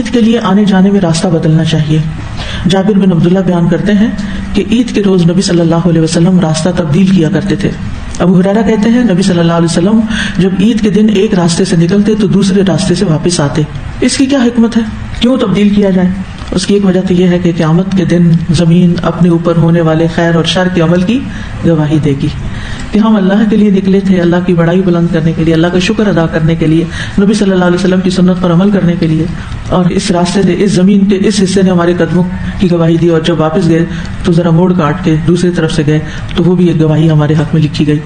عید کے لیے آنے جانے میں راستہ بدلنا چاہیے. جابر بن عبداللہ بیان کرتے ہیں کہ عید کے روز نبی صلی اللہ علیہ وسلم راستہ تبدیل کیا کرتے تھے. ابو ہریرہ کہتے ہیں نبی صلی اللہ علیہ وسلم جب عید کے دن ایک راستے سے نکلتے تو دوسرے راستے سے واپس آتے. اس کی کیا حکمت ہے؟ کیوں تبدیل کیا جائے؟ اس کی ایک وجہ تو یہ ہے کہ قیامت کے دن زمین اپنے اوپر ہونے والے خیر اور شر کے عمل کی گواہی دے گی کہ ہم اللہ کے لیے نکلے تھے، اللہ کی بڑائی بلند کرنے کے لیے، اللہ کا شکر ادا کرنے کے لیے، نبی صلی اللہ علیہ وسلم کی سنت پر عمل کرنے کے لیے. اور اس راستے سے، اس زمین کے اس حصے نے ہمارے قدموں کی گواہی دی، اور جب واپس گئے تو ذرا موڑ کاٹ کے دوسری طرف سے گئے تو وہ بھی ایک گواہی ہمارے حق میں لکھی گئی.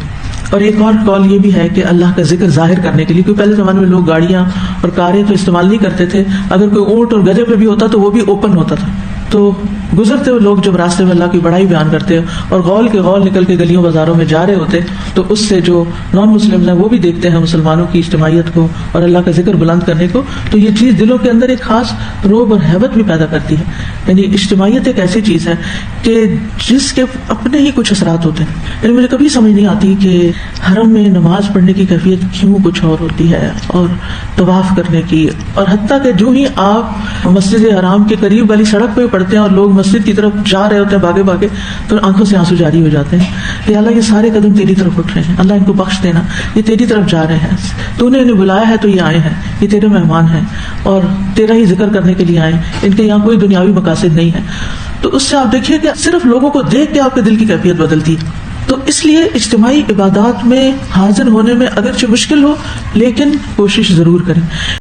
اور ایک اور قول یہ بھی ہے کہ اللہ کا ذکر ظاہر کرنے کے لیے، کیونکہ پہلے زمانے میں لوگ گاڑیاں اور کاریں تو استعمال نہیں کرتے تھے، اگر کوئی اونٹ اور گدھے پہ بھی ہوتا تو وہ بھی اوپن ہوتا تھا. تو گزرتے ہوئے لوگ جب راستے میں اللہ کی بڑائی بیان کرتے اور غول کے غول نکل کے گلیوں بازاروں میں جا رہے ہوتے تو اس سے جو نان مسلم ہیں وہ بھی دیکھتے ہیں مسلمانوں کی اجتماعیت کو اور اللہ کا ذکر بلند کرنے کو، تو یہ چیز دلوں کے اندر ایک خاص رعب اور ہیبت بھی پیدا کرتی ہے. یعنی اجتماعیت ایک ایسی چیز ہے کہ جس کے اپنے ہی کچھ اثرات ہوتے ہیں. یعنی مجھے کبھی سمجھ نہیں آتی کہ حرم میں نماز پڑھنے کی کیفیت کیوں کچھ اور ہوتی ہے اور طواف کرنے کی، اور حتیٰ کہ جو ہی آپ مسجد حرام کے قریب والی سڑک پہ پڑھتے ہیں اور لوگ مسجد کی طرف جا رہے ہوتے ہیں بھاگے بھاگے، تو آنکھوں سے آنسو جاری ہو جاتے ہیں کہ اللہ یہ سارے قدم تیری طرف اٹھ رہے ہیں، اللہ ان کو بخش دینا، یہ تیری طرف جا رہے ہیں، تو نے انہیں بلایا ہے تو یہ آئے ہیں، یہ تیرے مہمان ہیں اور تیرا ہی ذکر کرنے کے لیے آئے، ان کے یہاں کوئی دنیاوی مقاصد نہیں ہے. تو اس سے آپ دیکھیے کہ صرف لوگوں کو دیکھ کے آپ کے دل کی کیفیت بدلتی ہے. تو اس لیے اجتماعی عبادات میں حاضر ہونے میں اگرچہ مشکل ہو لیکن کوشش ضرور کریں.